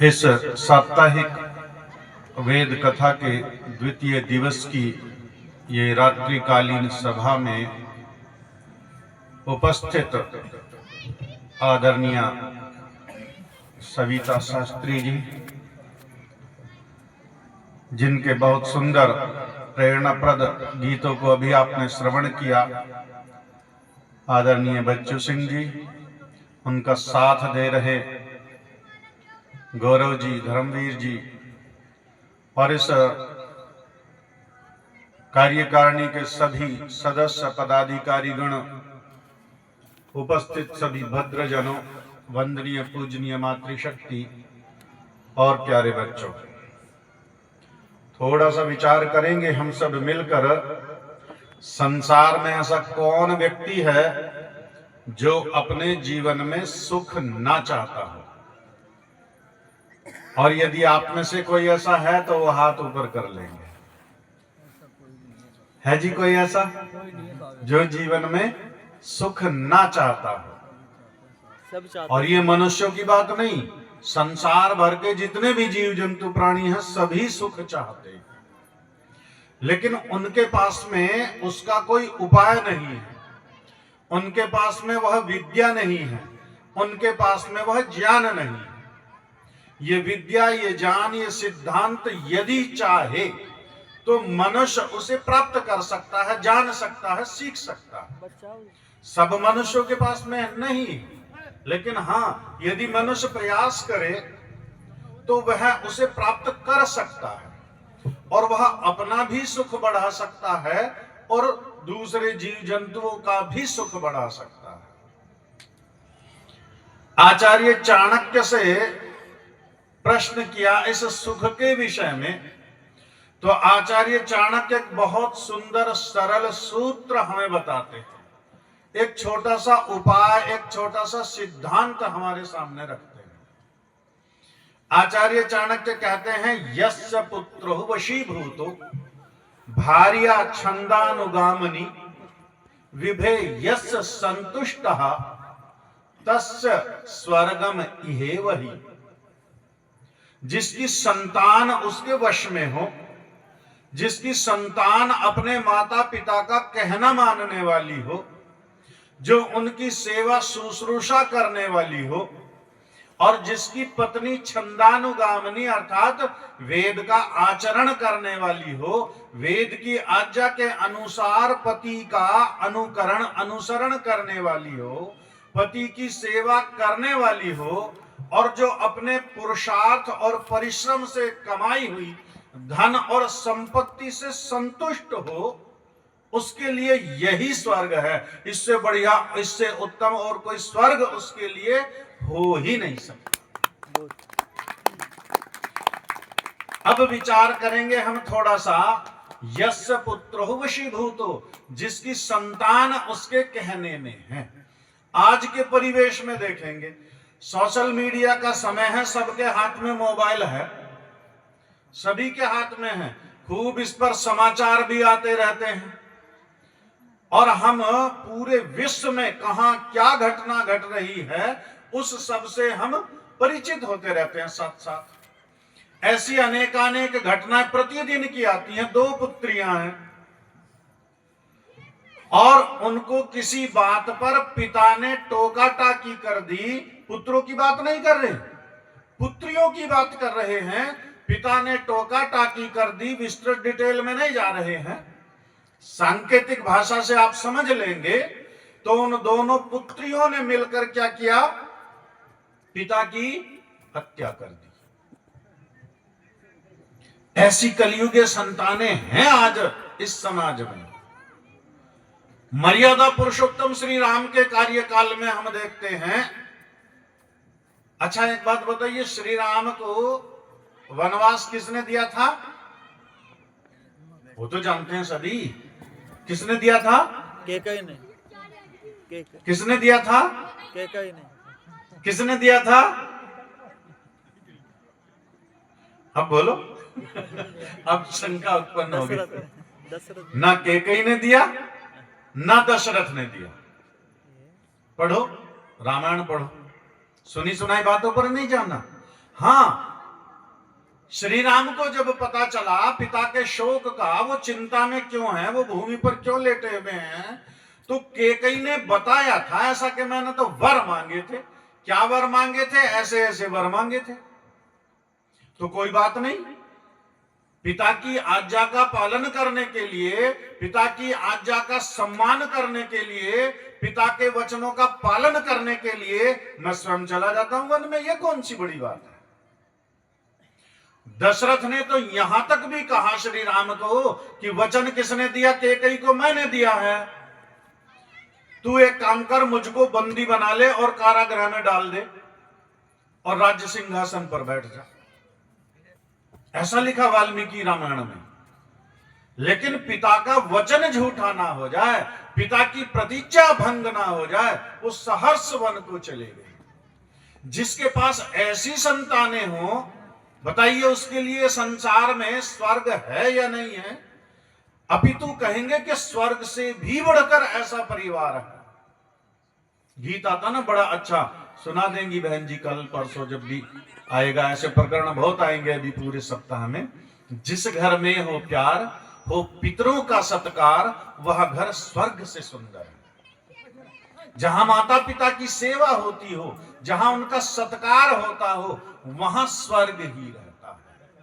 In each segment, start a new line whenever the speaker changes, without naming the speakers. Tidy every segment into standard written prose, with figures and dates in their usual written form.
इस साप्ताहिक वेद कथा के द्वितीय दिवस की ये रात्रिकालीन सभा में उपस्थित आदरणीय सविता शास्त्री जी, जिनके बहुत सुंदर प्रेरणाप्रद गीतों को अभी आपने श्रवण किया, आदरणीय बच्चू सिंह जी, उनका साथ दे रहे गौरव जी, धर्मवीर जी, और इस कार्यकारिणी के सभी सदस्य पदाधिकारीगण, उपस्थित सभी भद्रजनों, वंदनीय पूजनीय मातृशक्ति और प्यारे बच्चों, थोड़ा सा विचार करेंगे हम सब मिलकर। संसार में ऐसा कौन व्यक्ति है जो अपने जीवन में सुख ना चाहता हो? और यदि आप में से कोई ऐसा है तो वो हाथ ऊपर कर लेंगे। है जी कोई ऐसा जो जीवन में सुख ना चाहता हो? और ये मनुष्यों की बात नहीं, संसार भर के जितने भी जीव जंतु प्राणी हैं सभी सुख चाहते हैं, लेकिन उनके पास में उसका कोई उपाय नहीं है, उनके पास में वह विद्या नहीं है, उनके पास में वह ज्ञान नहीं है। ये विद्या, ये ज्ञान, ये सिद्धांत यदि चाहे तो मनुष्य उसे प्राप्त कर सकता है, जान सकता है, सीख सकता है। सब मनुष्यों के पास में नहीं, लेकिन हाँ, यदि मनुष्य प्रयास करे तो वह उसे प्राप्त कर सकता है और वह अपना भी सुख बढ़ा सकता है और दूसरे जीव जंतुओं का भी सुख बढ़ा सकता है। आचार्य चाणक्य से प्रश्न किया इस सुख के विषय में, तो आचार्य चाणक्य एक बहुत सुंदर सरल सूत्र हमें बताते हैं, एक छोटा सा उपाय, एक छोटा सा सिद्धांत हमारे सामने रखते हैं। आचार्य चाणक्य कहते हैं, यस्य पुत्रो वशीभूतो भार्या छंदानुगामनी विभे यस्य संतुष्टः तस्य स्वर्गम इहेव हि। जिसकी संतान उसके वश में हो, जिसकी संतान अपने माता पिता का कहना मानने वाली हो, जो उनकी सेवा शुश्रूषा करने वाली हो, और जिसकी पत्नी छंदानुगामिनी अर्थात वेद का आचरण करने वाली हो, वेद की आज्ञा के अनुसार पति का अनुकरण अनुसरण करने वाली हो, पति की सेवा करने वाली हो, और जो अपने पुरुषार्थ और परिश्रम से कमाई हुई धन और संपत्ति से संतुष्ट हो, उसके लिए यही स्वर्ग है। इससे बढ़िया, इससे उत्तम और कोई स्वर्ग उसके लिए हो ही नहीं सकता। अब विचार करेंगे हम थोड़ा सा, यस्य पुत्रो वशीभूतो, जिसकी संतान उसके कहने में है। आज के परिवेश में देखेंगे, सोशल मीडिया का समय है, सबके हाथ में मोबाइल है, सभी के हाथ में है, खूब इस पर समाचार भी आते रहते हैं, और हम पूरे विश्व में कहां क्या घटना घट रही है उस सब से हम परिचित होते रहते हैं। साथ साथ ऐसी अनेकानेक घटनाएं प्रतिदिन की आती हैं। दो पुत्रियां हैं और उनको किसी बात पर पिता ने टोका टाकी कर दी। पुत्रों की बात नहीं कर रहे, पुत्रियों की बात कर रहे हैं। पिता ने टोका टाकी कर दी, विस्तृत डिटेल में नहीं जा रहे हैं, सांकेतिक भाषा से आप समझ लेंगे। तो उन दोनों पुत्रियों ने मिलकर क्या किया? पिता की हत्या कर दी। ऐसी कलयुगे संतानें हैं आज इस समाज में। मर्यादा पुरुषोत्तम श्री राम के कार्यकाल में हम देखते हैं। अच्छा, एक बात बताइए, श्री राम को वनवास किसने दिया था? वो तो जानते हैं सभी, किसने दिया था?
कैकेयी ने।
किसने दिया था?
कैकेयी ने।
किसने दिया था? अब बोलो। अब शंका उत्पन्न हो गई। ना कैकेयी ने दिया, ना दशरथ ने दिया। पढ़ो, रामायण पढ़ो, सुनी सुनाई बातों पर नहीं जाना। हाँ, श्री राम को जब पता चला पिता के शोक का, वो चिंता में क्यों है, वो भूमि पर क्यों लेटे हुए हैं, तो कैकेयी ने बताया था ऐसा कि मैंने तो वर मांगे थे। क्या वर मांगे थे? ऐसे ऐसे वर मांगे थे। तो कोई बात नहीं, पिता की आज्ञा का पालन करने के लिए, पिता की आज्ञा का सम्मान करने के लिए, पिता के वचनों का पालन करने के लिए मैं स्वयं चला जाता हूं वन में। यह कौन सी बड़ी बात है? दशरथ ने तो यहां तक भी कहा श्री राम को कि वचन किसने दिया? कैकेयी को मैंने दिया है। तू एक काम कर, मुझको बंदी बना ले और कारागृह में डाल दे और राज्य सिंहासन पर बैठ जा। ऐसा लिखा वाल्मीकि रामायण में। लेकिन पिता का वचन झूठा ना हो जाए, पिता की प्रतिज्ञा भंग ना हो जाए, वो सहर्ष वन को चले गए। जिसके पास ऐसी संतानें हो, बताइए उसके लिए संसार में स्वर्ग है या नहीं है? अपितु कहेंगे कि स्वर्ग से भी बढ़कर ऐसा परिवार है। गीत आता ना बड़ा अच्छा, सुना देंगी बहन जी कल परसों जब भी आएगा। ऐसे प्रकरण बहुत आएंगे अभी पूरे सप्ताह में। जिस घर में हो प्यार, हो पितरों का सत्कार, वह घर स्वर्ग से सुंदर है। जहां माता पिता की सेवा होती हो, जहां उनका सत्कार होता हो, वहां स्वर्ग ही रहता है।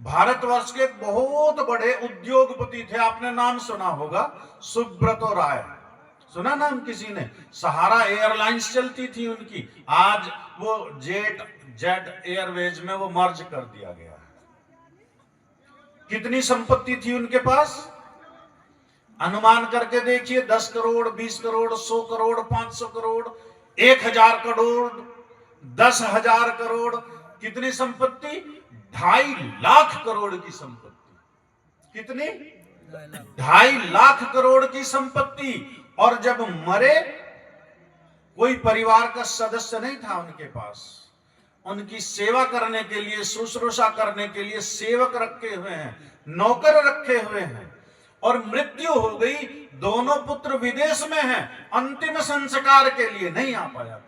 भारतवर्ष के बहुत बड़े उद्योगपति थे, आपने नाम सुना होगा, सुब्रतो राय। सुना नाम किसी ने? सहारा एयरलाइंस चलती थी उनकी, आज वो जेट एयरवेज में वो मर्ज कर दिया गया है। कितनी संपत्ति थी उनके पास? अनुमान करके देखिए, 10 करोड़, 20 करोड़, 100 करोड़, 500 करोड़, 1000 करोड़, 10,000 करोड़। कितनी संपत्ति? 2.5 लाख करोड़ की संपत्ति। कितनी? 2.5 लाख करोड़ की संपत्ति। और जब मरे, कोई परिवार का सदस्य नहीं था उनके पास। उनकी सेवा करने के लिए, शुश्रूषा करने के लिए सेवक रखे हुए हैं, नौकर रखे हुए हैं। और मृत्यु हो गई, दोनों पुत्र विदेश में हैं, अंतिम संस्कार के लिए नहीं आ पाया।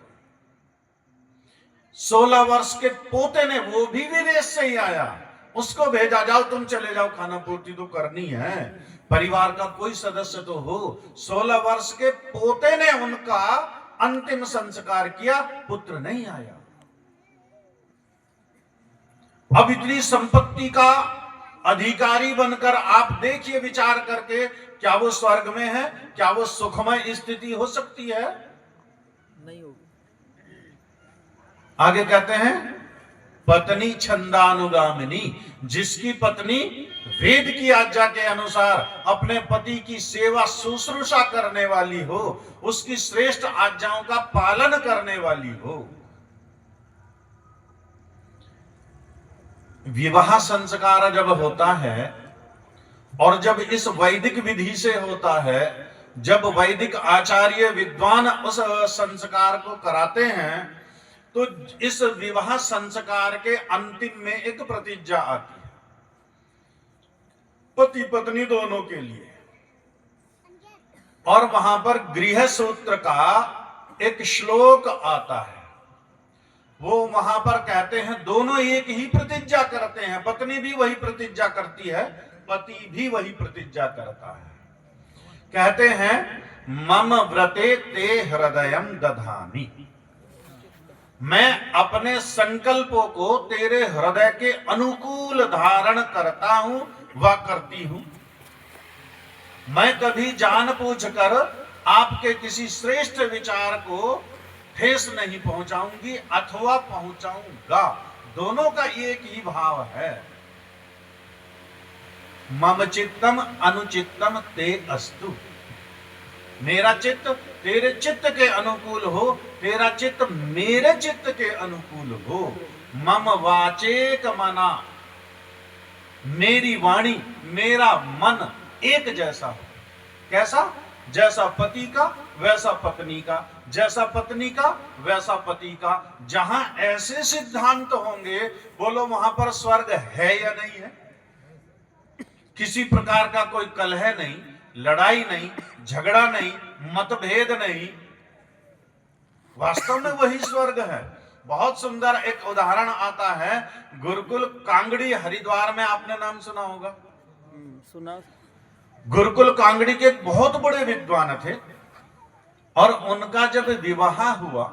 16 वर्ष के पोते ने, वो भी विदेश से ही आया, उसको भेजा, जाओ तुम चले जाओ, खाना पूर्ति तो करनी है, परिवार का कोई सदस्य तो हो। 16 वर्ष के पोते ने उनका अंतिम संस्कार किया, पुत्र नहीं आया। अब इतनी संपत्ति का अधिकारी बनकर आप देखिए, विचार करके, क्या वो स्वर्ग में है? क्या वो सुखमय स्थिति हो सकती है?
नहीं होगी।
आगे कहते हैं, पत्नी छंदानुगामिनी, जिसकी पत्नी वेद की आज्ञा के अनुसार अपने पति की सेवा शुश्रूषा करने वाली हो, उसकी श्रेष्ठ आज्ञाओं का पालन करने वाली हो। विवाह संस्कार जब होता है, और जब इस वैदिक विधि से होता है, जब वैदिक आचार्य विद्वान उस संस्कार को कराते हैं, तो इस विवाह संस्कार के अंतिम में एक प्रतिज्ञा आती है, पति पत्नी दोनों के लिए। और वहां पर गृह सूत्र का एक श्लोक आता है। वो वहां पर कहते हैं, दोनों एक ही प्रतिज्ञा करते हैं, पत्नी भी वही प्रतिज्ञा करती है, पति भी वही प्रतिज्ञा करता है। कहते हैं, मम व्रते ते हृदयम दधामि, मैं अपने संकल्पों को तेरे हृदय के अनुकूल धारण करता हूं व करती हूं। मैं कभी जानबूझकर आपके किसी श्रेष्ठ विचार को ठेस नहीं पहुंचाऊंगी अथवा पहुंचाऊंगा। दोनों का एक ही भाव है, मम चित्तम अनुचित्तम ते अस्तु। मेरा चित्त तेरे चित्त के अनुकूल हो, तेरा चित्त मेरे चित्त के अनुकूल हो। मम वाचेक मना, मेरी वाणी मेरा मन एक जैसा हो। कैसा? जैसा पति का वैसा पत्नी का, जैसा पत्नी का वैसा पति का। जहां ऐसे सिद्धांत होंगे, बोलो वहां पर स्वर्ग है या नहीं है? किसी प्रकार का कोई कलह नहीं, लड़ाई नहीं, झगड़ा नहीं, मतभेद नहीं, वास्तव में वही स्वर्ग है। बहुत सुंदर एक उदाहरण आता है, गुरुकुल कांगड़ी हरिद्वार में, आपने नाम सुना होगा।
सुना।
गुरुकुल कांगड़ी के एक बहुत बड़े विद्वान थे, और उनका जब विवाह हुआ,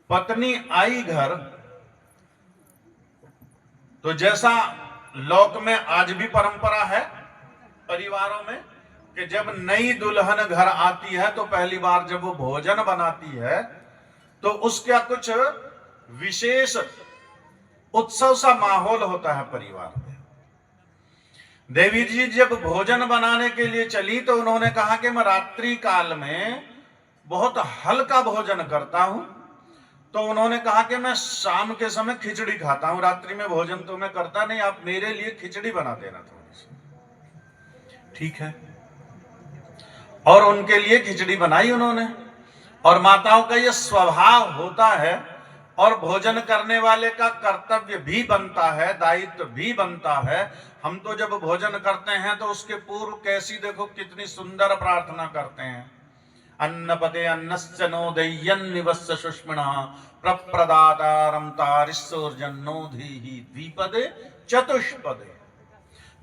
पत्नी आई घर, तो जैसा लोक में आज भी परंपरा है परिवारों में कि जब नई दुल्हन घर आती है तो पहली बार जब वो भोजन बनाती है तो उसका कुछ विशेष उत्सव सा माहौल होता है परिवार में। देवी जी जब भोजन बनाने के लिए चली तो उन्होंने कहा कि मैं रात्रि काल में बहुत हल्का भोजन करता हूं, तो उन्होंने कहा कि मैं शाम के समय खिचड़ी खाता हूं, रात्रि में भोजन तो मैं करता नहीं, आप मेरे लिए खिचड़ी बना देना थोड़ी सी। ठीक है, और उनके लिए खिचड़ी बनाई उन्होंने। और माताओं का यह स्वभाव होता है, और भोजन करने वाले का कर्तव्य भी बनता है, दायित्व भी बनता है। हम तो जब भोजन करते हैं तो उसके पूर्व कैसी, देखो कितनी सुंदर प्रार्थना करते हैं, अन्नपदे अन्नश्च नोदयन्निवस्य सुष्मिणः प्रप्रदातारं तारिस्सोर्जन्नोधीहि द्विपदे चतुष्पदे।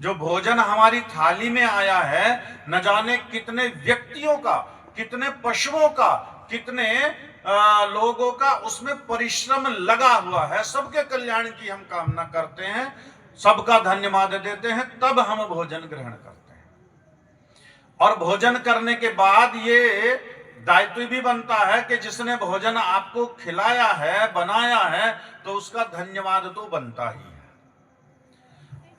जो भोजन हमारी थाली में आया है, न जाने कितने व्यक्तियों का, कितने पशुओं का, कितने लोगों का उसमें परिश्रम लगा हुआ है। सबके कल्याण की हम कामना करते हैं, सबका धन्यवाद देते हैं, तब हम भोजन ग्रहण करते हैं। और भोजन करने के बाद ये दायित्व भी बनता है कि जिसने भोजन आपको खिलाया है, बनाया है, तो उसका धन्यवाद तो बनता ही है।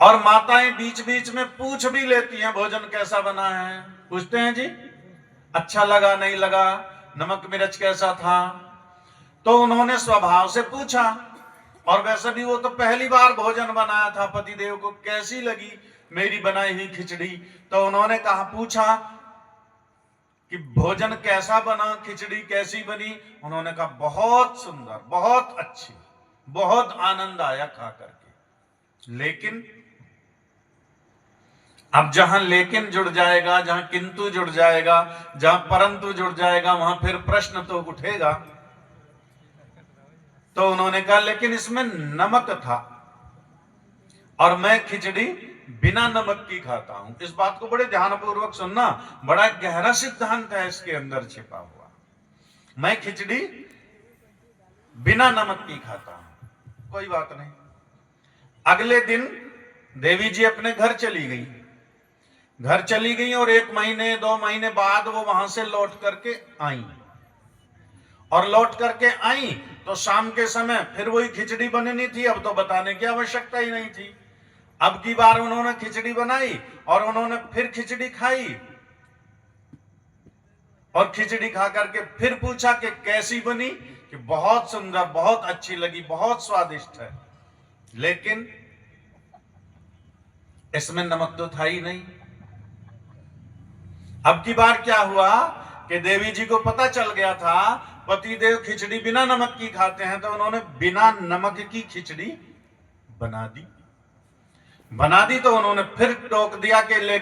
और माताएं बीच बीच में पूछ भी लेती हैं भोजन कैसा बना है, पूछते हैं जी अच्छा लगा नहीं लगा, नमक मिर्च कैसा था। तो उन्होंने स्वभाव से पूछा, और वैसे भी वो तो पहली बार भोजन बनाया था, पतिदेव को कैसी लगी मेरी बनाई हुई खिचड़ी। तो उन्होंने कहा, पूछा कि भोजन कैसा बना, खिचड़ी कैसी बनी। उन्होंने कहा बहुत सुंदर, बहुत अच्छी, बहुत आनंद आया खा करके। लेकिन अब जहां लेकिन जुड़ जाएगा, जहां किंतु जुड़ जाएगा, जहां परंतु जुड़ जाएगा, वहां फिर प्रश्न तो उठेगा। तो उन्होंने कहा लेकिन इसमें नमक था, और मैं खिचड़ी बिना नमक की खाता हूं। इस बात को बड़े ध्यानपूर्वक सुनना, बड़ा गहरा सिद्धांत है इसके अंदर छिपा हुआ। मैं खिचड़ी बिना नमक की खाता हूं, कोई बात नहीं। अगले दिन देवी जी अपने घर चली गई, घर चली गई, और 1 महीने 2 महीने बाद वो वहां से लौट करके आई। और लौट करके आई तो शाम के समय फिर वही खिचड़ी बननी थी, अब तो बताने की आवश्यकता ही नहीं थी। अब की बार उन्होंने खिचड़ी बनाई, और उन्होंने फिर खिचड़ी खाई, और खिचड़ी खा करके फिर पूछा कि कैसी बनी, कि बहुत सुंदर, बहुत अच्छी लगी, बहुत स्वादिष्ट है, लेकिन इसमें नमक तो था ही नहीं। अब की बार क्या हुआ कि देवी जी को पता चल गया था पतिदेव खिचड़ी बिना नमक की खाते हैं, तो उन्होंने बिना नमक की खिचड़ी बना दी। तो उन्होंने फिर टोक दिया कि लेकिन